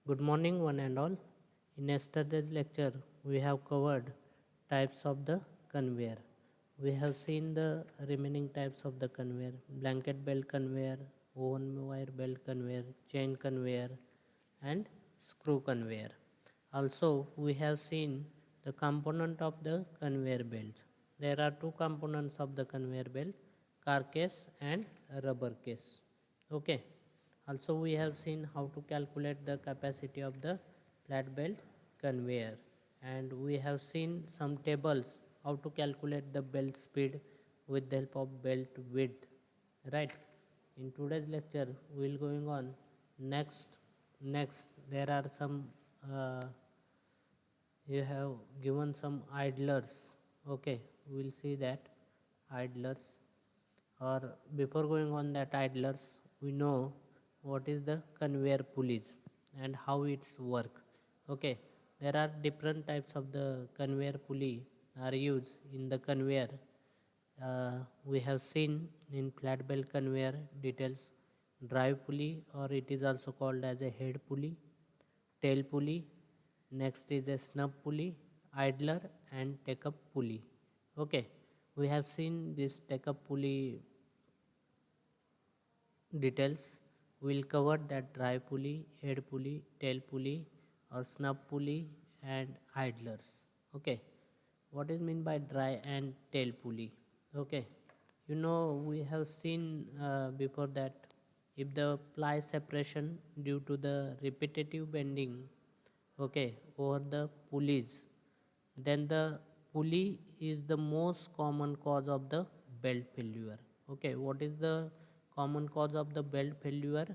Good morning, one and all. In yesterday's lecture, we have covered types of the conveyor. We have seen the remaining types of the conveyor: blanket belt conveyor, woven wire belt conveyor, chain conveyor, and screw conveyor. Also, we have seen the component of the conveyor belt. There are two components of the conveyor belt: car case and rubber case. Okay. Also, we have seen how to calculate the capacity of the flat belt conveyor, and we have seen some tables how to calculate the belt speed with the help of belt width, right? In today's lecture we will going on next there are some uh, you have given some idlers. Okay, we will see that idlers, or before going on that idlers, we know what is the conveyor pulleys and how it's work. Okay, there are different types of the conveyor pulley are used in the conveyor. We have seen in flat belt conveyor details: drive pulley, or it is also called as a head pulley, tail pulley, next is a snub pulley, idler, and take up pulley. Okay, we have seen this take up pulley details. We'll cover that drive pulley, head pulley, tail pulley, or snub pulley, and idlers. Okay, what is mean by dry and tail pulley? Okay, we have seen before that if the ply separation due to the repetitive bending, okay, over the pulleys, then the pulley is the most common cause of the belt failure. Okay, what is the common cause of the belt failure?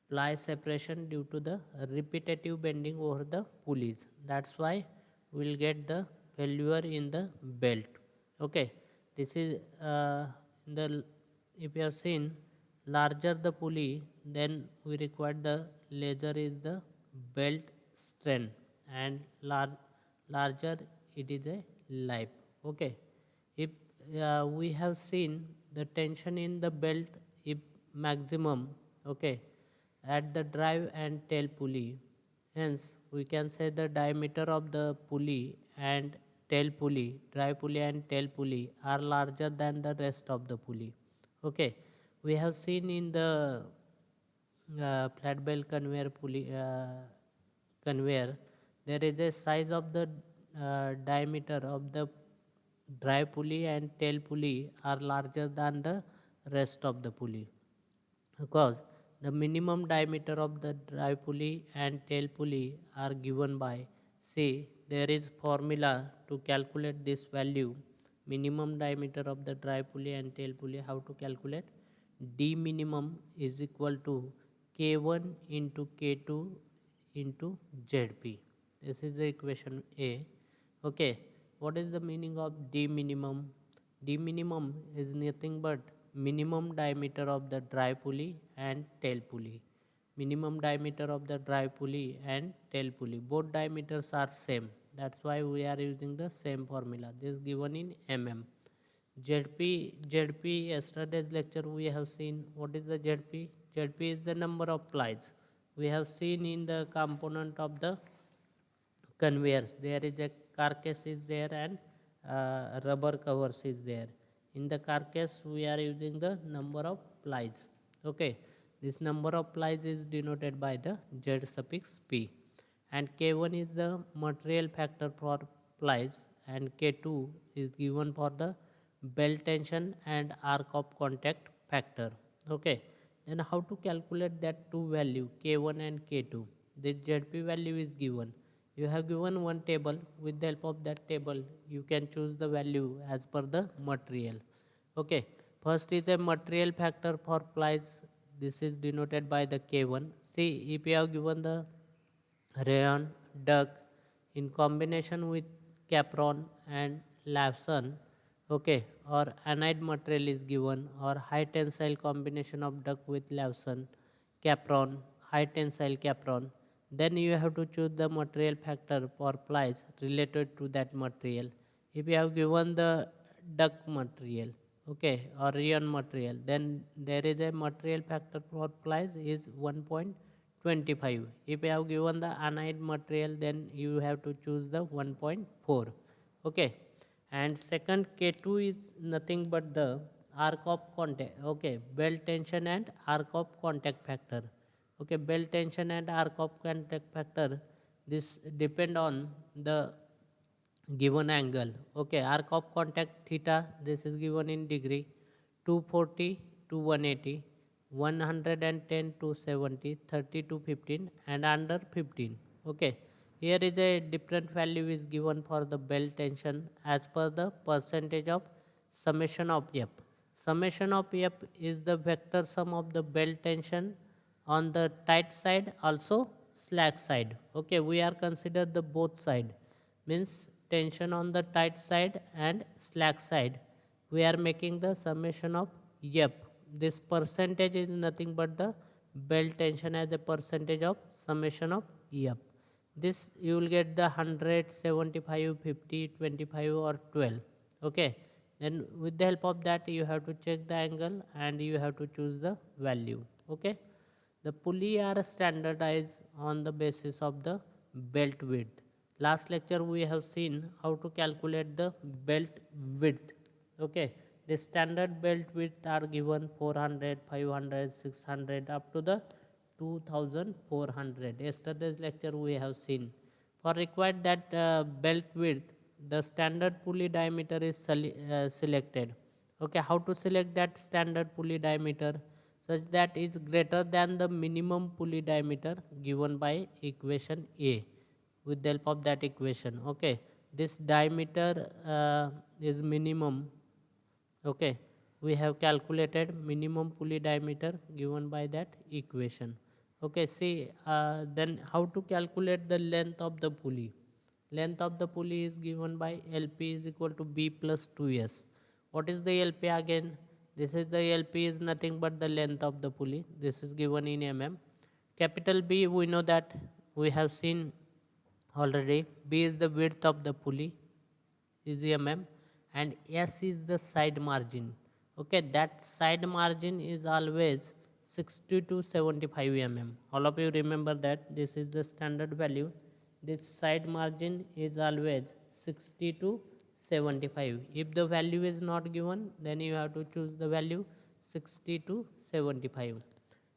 Ply separation due to the repetitive bending over the pulleys. That's why we'll get the failure in the belt. Okay, this is the if you have seen, larger the pulley, then we require the larger is the belt strength, and larger it is a life. Okay, if we have seen the tension in the belt if maximum, okay, at the drive and tail pulley, hence we can say the diameter of the pulley and tail pulley, drive pulley and tail pulley are larger than the rest of the pulley. Okay, we have seen in the flat belt conveyor pulley conveyor, there is a size of the diameter of the drive pulley and tail pulley are larger than the rest of the pulley, because the minimum diameter of the drive pulley and tail pulley are given by, see, there is formula to calculate this value. Minimum diameter of the drive pulley and tail pulley, how to calculate? D minimum is equal to K1 into K2 into ZP. This is the equation A. Okay, what is the meaning of D minimum? D minimum is nothing but minimum diameter of the drive pulley and tail pulley. Minimum diameter of the drive pulley and tail pulley, both diameters are same. That's why we are using the same formula. This is given in mm. ZP, yesterday's lecture we have seen what is the ZP. ZP is the number of plies. We have seen in the component of the conveyors, there is a carcass is there, and rubber covers is there. In the carcass we are using the number of plies. Okay, this number of plies is denoted by the Z suffix P, and K1 is the material factor for plies, and K2 is given for the belt tension and arc of contact factor. Okay, then how to calculate that two value K1 and K2? This ZP value is given. You have given one table. With the help of that table you can choose the value as per the material. Okay, first is a material factor for plies. This is denoted by the K1. See, if you have given the rayon, duck in combination with capron and lawson, okay, or anide material is given, or high tensile combination of duck with lawson, capron, high tensile capron, then you have to choose the material factor for plies related to that material. If you have given the duck material, okay, or rayon material, then there is a material factor for plies is 1.25. 25. If you have given the anide material, then you have to choose the 1.4. Okay, and second K2 is nothing but the arc of contact. Okay, belt tension and arc of contact factor. Okay, belt tension and arc of contact factor, this depend on the given angle. Okay, arc of contact theta, this is given in degree, 240 to 180, 110 to 70, 30 to 15 and under 15. Okay, here is a different value is given for the belt tension as per the percentage of summation of F. Summation of F is the vector sum of the belt tension on the tight side also slack side. Okay, we are consider the both side, means tension on the tight side and slack side. We are making the summation of F. This percentage is nothing but the belt tension as a percentage of summation of F. This you will get the 100, 75, 50, 25 or 12. Okay, then with the help of that you have to check the angle and you have to choose the value. Okay, the pulley are standardized on the basis of the belt width. Last lecture we have seen how to calculate the belt width. Okay, the standard belt width are given 400, 500, 600 up to the 2400. Yesterday's lecture we have seen. For required that belt width, the standard pulley diameter is selected. Okay, how to select that standard pulley diameter? Such that is greater than the minimum pulley diameter given by equation A. With the help of that equation, okay, this diameter is minimum. Okay, we have calculated minimum pulley diameter given by that equation. Okay, see, then how to calculate the length of the pulley? Length of the pulley is given by LP is equal to B plus 2S. What is the LP again? This is the LP is nothing but the length of the pulley. This is given in mm. Capital B, we know that we have seen already. B is the width of the pulley is mm and S is the side margin. Okay, that side margin is always 60 to 75 mm. All of you remember that this is the standard value. This side margin is always 60 to 75. If the value is not given, then you have to choose the value 60 to 75.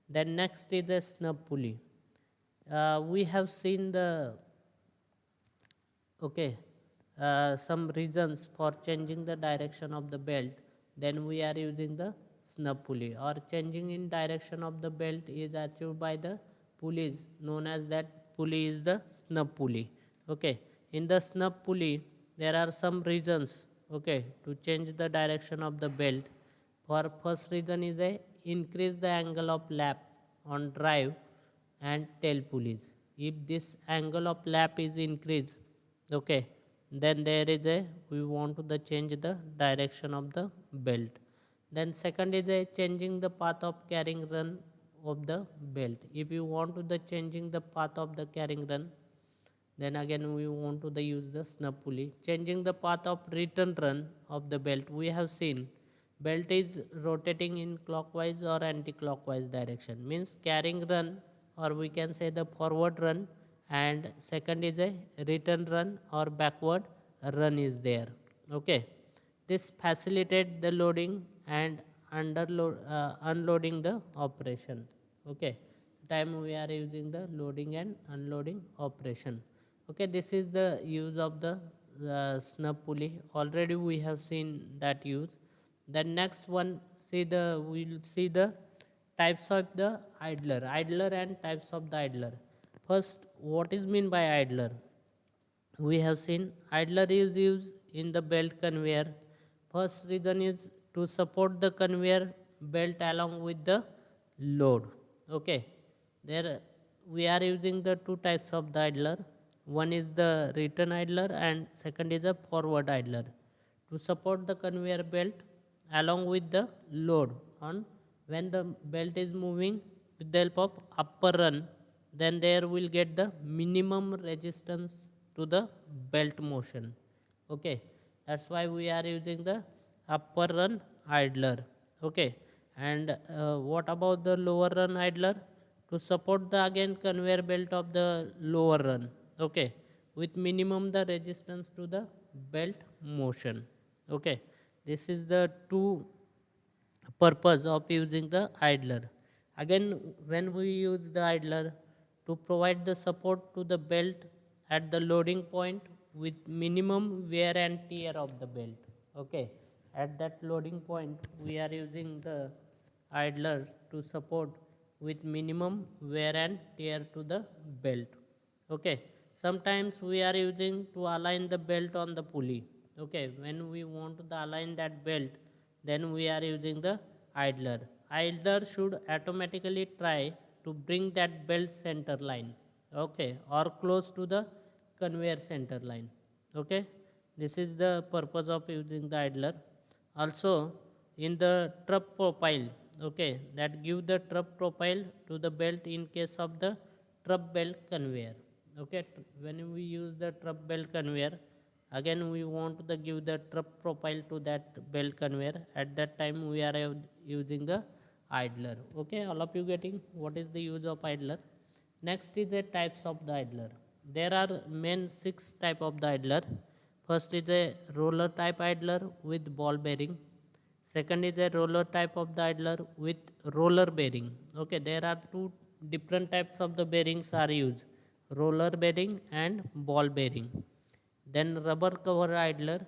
Then next is a snub pulley. We have seen the okay some reasons for changing the direction of the belt, then we are using the snub pulley, or changing in direction of the belt is achieved by the pulleys known as that pulley is the snub pulley. Okay, in the snub pulley there are some reasons, okay, to change the direction of the belt. For first reason is a increase the angle of lap on drive and tail pulleys. If this angle of lap is increased, okay, then there is a we want to the change the direction of the belt. Then second is a changing the path of carrying run of the belt. If you want to the changing the path of the carrying run, then again we want to the use the snub pulley. Changing the path of return run of the belt, we have seen belt is rotating in clockwise or anti-clockwise direction, means carrying run, or we can say the forward run, and second is a return run or backward run is there. Okay, this facilitate the loading and unloading the operation. Okay, time we are using the loading and unloading operation. Okay, this is the use of the snub pulley. Already we have seen that use. The next one, see the we'll see the types of the idler and types of the idler. First, what is mean by idler? We have seen idler is used in the belt conveyor. First reason is to support the conveyor belt along with the load. Okay, there we are using the two types of the idler. One is the return idler and second is a forward idler. To support the conveyor belt along with the load on when the belt is moving with the help of upper run, then there will get the minimum resistance to the belt motion. Okay, that's why we are using the upper run idler. Okay, and what about the lower run idler? to support the again conveyor belt of the lower run, okay, with minimum the resistance to the belt motion. Okay, this is the two purpose of using the idler. Again, when we use the idler to provide the support to the belt at the loading point with minimum wear and tear of the belt. Okay, at that loading point we are using the idler to support with minimum wear and tear to the belt. Okay, sometimes we are using to align the belt on the pulley. Okay, when we want to align that belt, then we are using the idler. Idler should automatically try to bring that belt center line, okay, or close to the conveyor center line. Okay, this is the purpose of using the idler. Also, in the trap profile, okay, that give the trap profile to the belt in case of the trap belt conveyor. Okay, when we use the trap belt conveyor, again we want to give the trap profile to that belt conveyor. At that time we are using the idler. Okay, all of you getting what is the use of idler? Next is the types of the idler. There are main 6 type of the idler. First is a roller type idler with ball bearing. Second is a roller type of the idler with roller bearing. Okay, there are two different types of the bearings are used, roller bearing and ball bearing. Then rubber cover idler,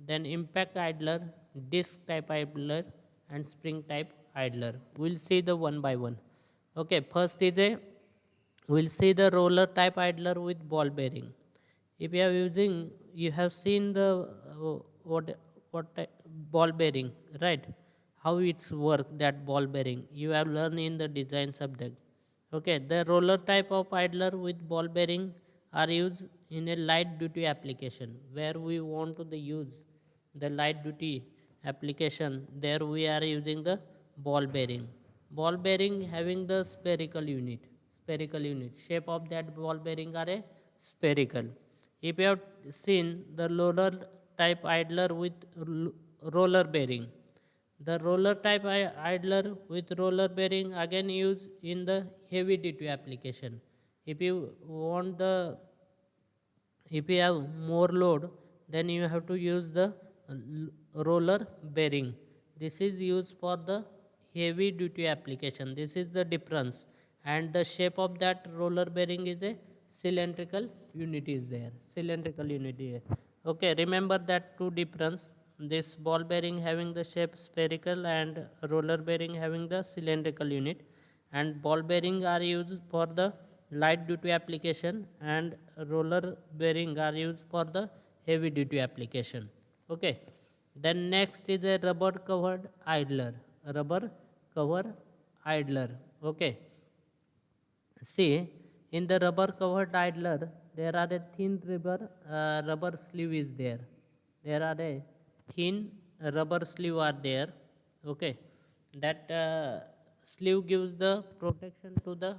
then impact idler, disc type idler, and spring type idler. We'll see the one by one. Okay, first is a we'll see the roller type idler with ball bearing. If you are using, you have seen the ball bearing, right? How it's work that ball bearing. You have learned in the design subject. Okay, the roller type of idler with ball bearing are used in a light duty application where we want to the use the light duty application. There we are using the ball bearing. Ball bearing having the spherical unit. Shape of that ball bearing are a spherical. If you have seen the roller type idler with roller bearing, the roller type idler with roller bearing again used in the heavy duty application. If you want the if you have more load, then you have to use the roller bearing. This is used for the heavy duty application. This is the difference, and the shape of that roller bearing is a cylindrical unit is there, cylindrical unit here. Okay, remember that two difference, this ball bearing having the shape spherical and roller bearing having the cylindrical unit. And ball bearing are used for the light duty application and roller bearing are used for the heavy duty application. Okay, then next is a rubber covered idler. Rubber cover idler. Okay, see, in the rubber covered idler there are a thin rubber sleeve is there. There are a thin rubber sleeve are there. Okay, that sleeve gives the protection to the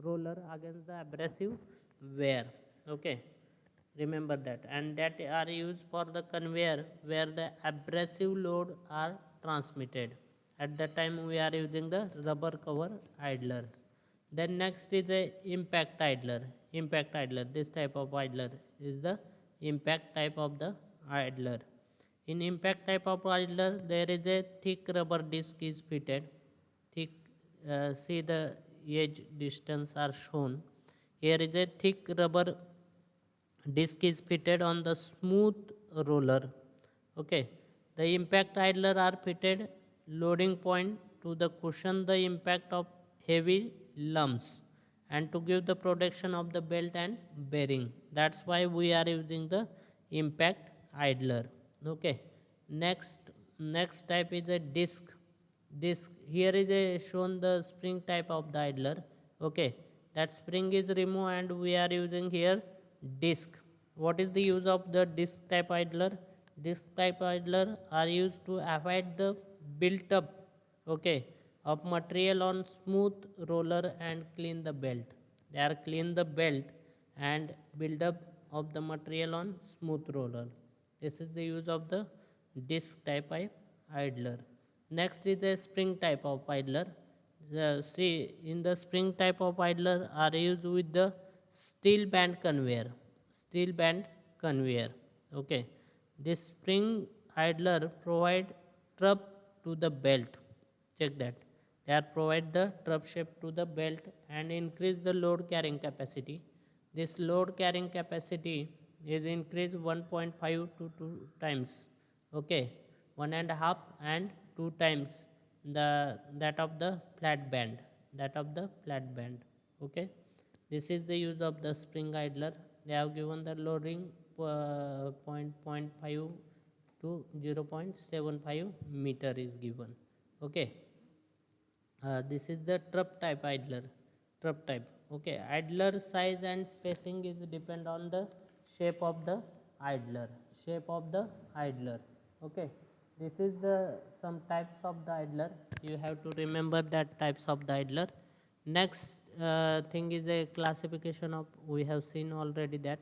roller against the abrasive wear. Okay, remember that. And that are used for the conveyor where the abrasive load are transmitted. At that time we are using the rubber cover idler. Then next is a impact idler. Impact idler, this type of idler is the impact type of the idler. In impact type of idler there is a thick rubber disc is fitted. Thick, see the edge distance are shown. Here is a thick rubber disc is fitted on the smooth roller. Okay, the impact idler are fitted loading point to the cushion the impact of heavy lumps and to give the protection of the belt and bearing. That's why we are using the impact idler. Okay, next type is a disc. Here is a shown the spring type of the idler. Okay, that spring is removed and we are using here disc. What is the use of the disc type idler? Disc type idler are used to avoid the built up, okay, of material on smooth roller and clean the belt. They are clean the belt and build up of the material on smooth roller. This is the use of the disc type idler. Next is a spring type of idler. See, in the spring type of idler are used with the steel band conveyor. Steel band conveyor. Okay. This spring idler provide trap to the belt. Check that. They are provide the trap shape to the belt and increase the load carrying capacity. This load carrying capacity is increased 1.5 to 2 times. Okay, one and a half and 2 times the that of the flat band, that of the flat band. Okay, this is the use of the spring idler. They have given the loading point 0.5 to 0.75 meter is given. Okay, this is the truck type idler. Truck type. Okay, idler size and spacing is depend on the shape of the idler. Shape of the idler. Okay, this is the some types of the idler. You have to remember that types of the idler. Next thing is a classification of. We have seen already that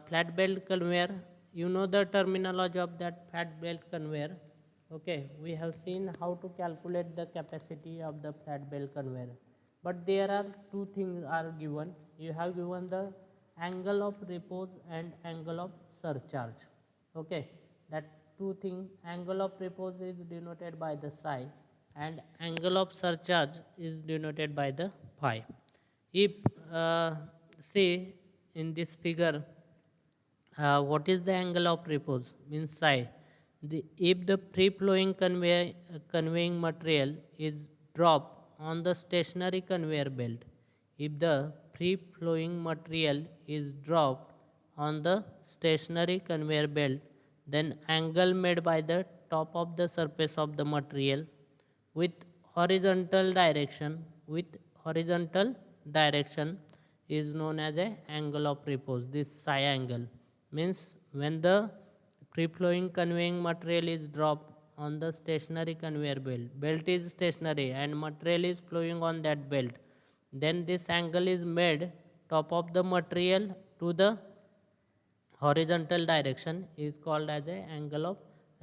flat belt conveyor. You know the terminology of that flat belt conveyor. Okay, we have seen how to calculate the capacity of the flat belt conveyor. But there are two things are given. You have given the angle of repose and angle of surcharge. Okay, that two things, angle of repose is denoted by the psi and angle of surcharge is denoted by the phi. If say in this figure what is the angle of repose means psi. If the free flowing conveying material is dropped on the stationary conveyor belt, if the free flowing material is dropped on the stationary conveyor belt, then angle made by the top of the surface of the material with horizontal direction, with horizontal direction is known as a angle of repose. This psi angle means when the free flowing conveying material is dropped on the stationary conveyor belt, belt is stationary and material is flowing on that belt, then this angle is made top of the material to the horizontal direction is called as a angle of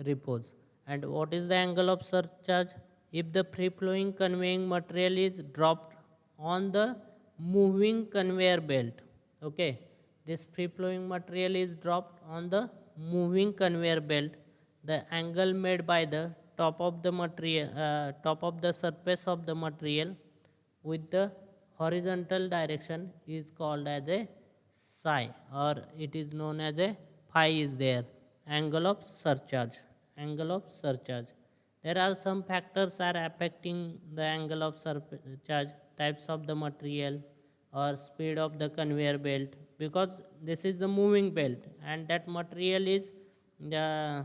repose. And what is the angle of surcharge? If the free flowing conveying material is dropped on the moving conveyor belt. Okay, this free flowing material is dropped on the moving conveyor belt, the angle made by the top of the material, top of the surface of the material with the horizontal direction is called as a psi, or it is known as a phi is there, angle of surcharge. Angle of surcharge, there are some factors are affecting the angle of surcharge, types of the material or speed of the conveyor belt, because this is the moving belt and that material is uh,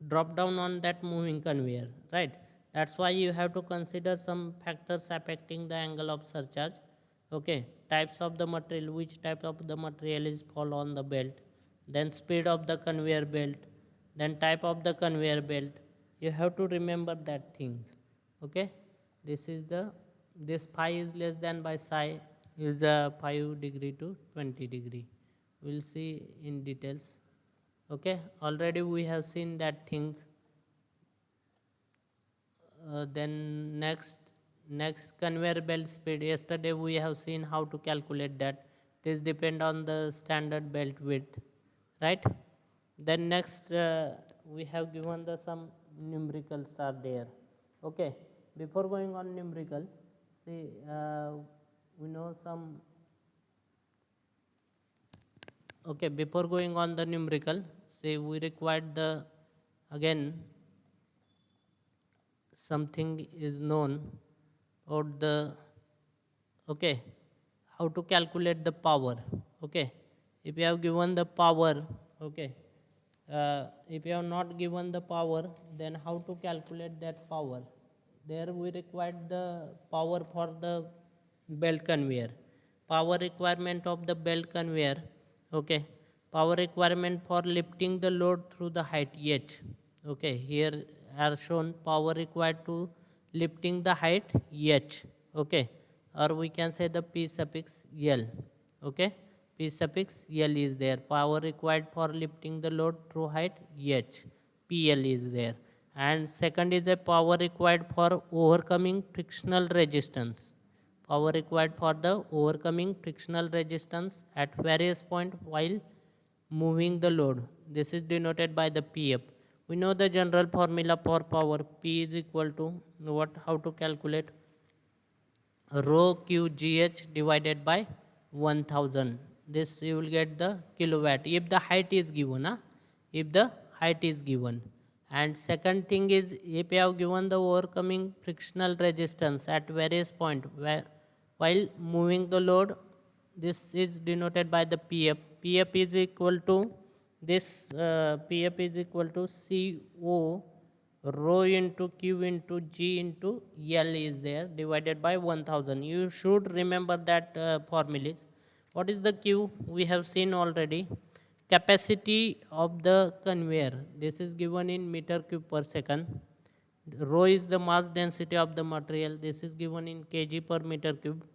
drop down on that moving conveyor, right? That's why you have to consider some factors affecting the angle of surcharge. Okay, types of the material, which type of the material is fall on the belt, then speed of the conveyor belt, then type of the conveyor belt. You have to remember that things. Okay, this is the, this phi is less than by psi is the 5 degree to 20 degree. We'll see in details. Okay, already we have seen that things. Then next conveyor belt speed, yesterday we have seen how to calculate that. It is depend on the standard belt width, right? Then next we have given the some numericals are there. Okay, before going on numerical, see we know some. Okay, before going on the numerical, say we required the again something is known about the, okay, how to calculate the power. Okay, if you have given the power, okay, if you have not given the power, then how to calculate that power? There we required the power for the belt conveyor, power requirement of the belt conveyor. Okay, power requirement for lifting the load through the height h. Okay, here are shown power required to lifting the height h. Okay, or we can say the p suffix l. Okay, p suffix l is there, power required for lifting the load through height h, pl is there. and second is a power required for overcoming frictional resistance. Power required for the overcoming frictional resistance at various point while moving the load. This is denoted by the PF. We know the general formula for power. P is equal to what? How to calculate? Rho QGH divided by 1000. This you will get the kilowatt if the height is given. If the height is given. And second thing is, if you have given the overcoming frictional resistance at various point while moving the load, this is denoted by the PF. PF is equal to this PF is equal to CO rho into Q into G into L is there divided by 1000. You should remember that formula. What is the Q? We have seen already. Capacity of the conveyor. This is given in meter cube per second. Rho is the mass density of the material. This is given in kg per meter cube.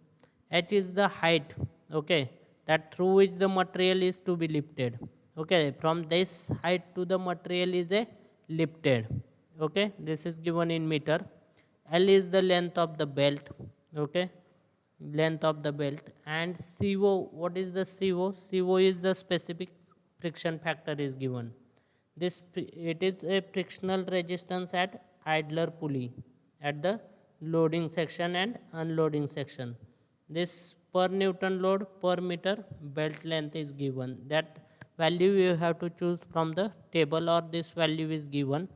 H is the height, okay, that through which the material is to be lifted. Okay, from this height to the material is a lifted. Okay, this is given in meter. L is the length of the belt. Okay, length of the belt. And CO, what is the CO? CO is the specific friction factor is given. This it is a frictional resistance at idler pulley at the loading section and unloading section. This per Newton load per meter belt length is given. That value you have to choose from the table, or this value is given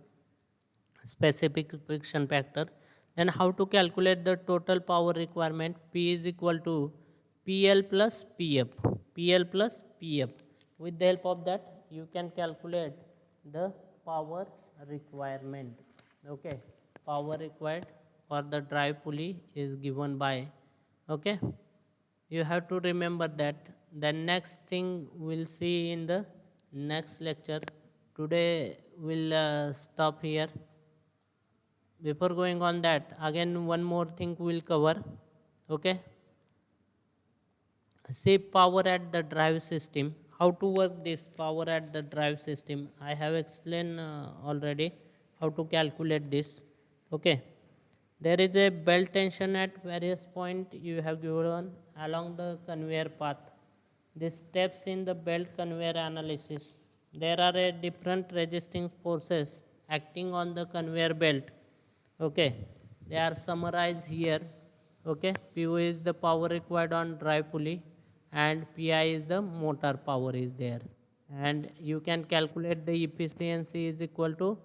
specific friction factor. Then how to calculate the total power requirement? P is equal to PL plus PF. PL plus PF. With the help of that, you can calculate the power requirement. Okay, power required for the drive pulley is given by. Okay, you have to remember that. The next thing we'll see in the next lecture. Today we'll stop here. Before going on that, again one more thing we'll cover. Okay, say power at the drive system. How to work this power at the drive system? I have explained already how to calculate this. Okay, there is a belt tension at various point you have given along the conveyor path. These steps in the belt conveyor analysis. There are a different resisting forces acting on the conveyor belt. Okay, they are summarized here. Okay, PO is the power required on drive pulley, and PI is the motor power is there. And you can calculate the efficiency is equal to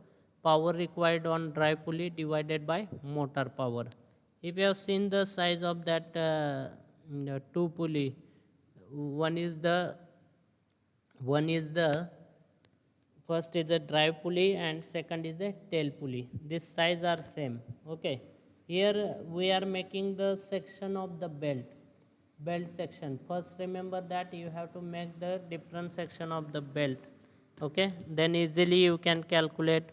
power required on drive pulley divided by motor power. If you have seen the size of that two pulley, one is the one is the first is a drive pulley and second is a tail pulley. This size are same. Okay, here we are making the section of the belt section. First remember that you have to make the different section of the belt. Okay, then easily you can calculate.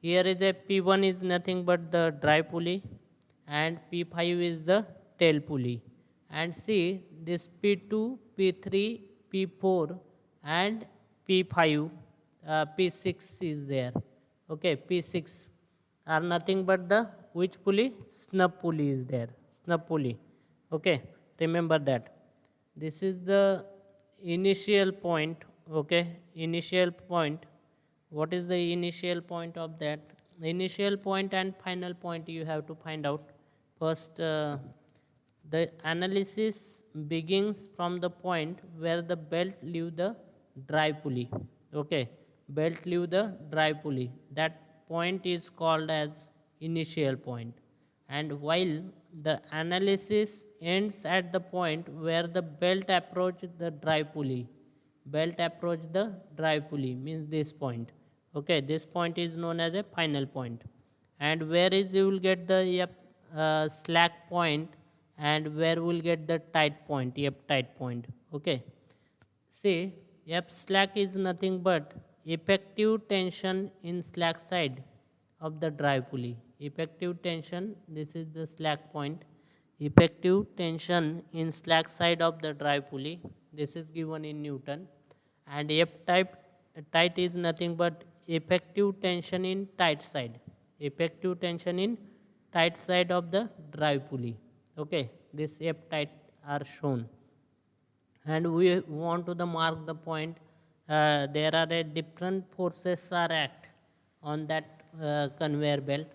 Here is a P1 is nothing but the drive pulley, and P5 is the tail pulley. And see this P2, P3, P4 and P5, P6 is there. Okay, P6 are nothing but the which pulley? Snub pulley is there. Snub pulley. Okay, remember that. This is the initial point. Okay, initial point. What is the initial point of that? Initial point and final point you have to find out. First, the analysis begins from the point where the belt leave the drive pulley. Okay, belt leave the drive pulley. That point is called as initial point. And while the analysis ends at the point where the belt approach the drive pulley. Belt approach the drive pulley means this point. Okay, this point is known as a final point. And where is you will get the slack point, and where will get the tight point, tight point. Okay, see F slack is nothing but effective tension in slack side of the drive pulley. Effective tension, this is the slack point. Effective tension in slack side of the drive pulley, this is given in Newton. And F type tight is nothing but effective tension in tight side. effective tension in tight side of the drive pulley. Okay, this F tight are shown, and we want to the mark the point. There are a different forces are act on that conveyor belt,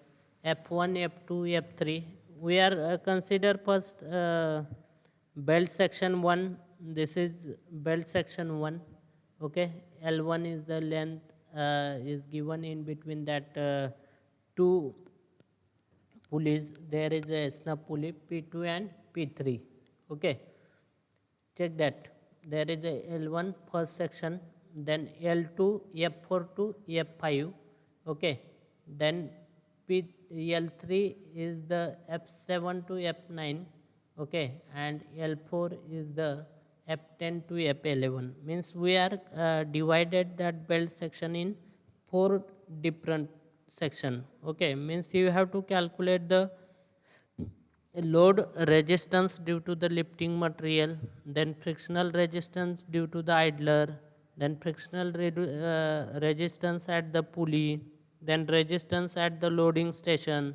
F1, F2, F3. We are consider first belt section 1. This is belt section 1. Okay, L1 is the length is given in between that two pulleys. There is a snub pulley P2 and P3. Okay, check that. There is a L1 first section, then L2, F4 to F5. Okay, then L3 is the F7 to F9. Okay, and L4 is the F10 to F11. Means we are divided that belt section in four different section. Okay, means you have to calculate the load resistance due to the lifting material, then frictional resistance due to the idler, then frictional resistance at the pulley, then resistance at the loading station.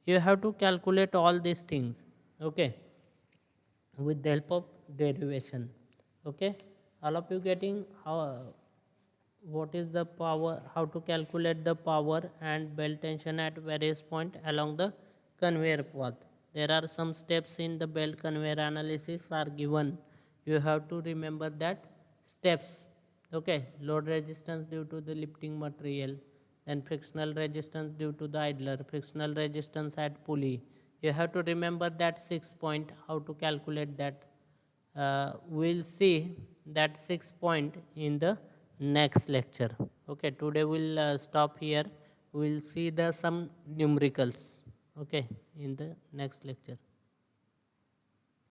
You have to calculate all these things, okay, with the help of derivation. Okay, all of you getting how what is the power, how to calculate the power and belt tension at various point along the conveyor path. There are some steps in the belt conveyor analysis are given. You have to remember that steps. Okay, load resistance due to the lifting material, then frictional resistance due to the idler, frictional resistance at pulley. You have to remember that 6 point, how to calculate that. We'll see that 6 point in the next lecture. Okay, today we'll stop here. We'll see the some numericals, okay, in the next lecture.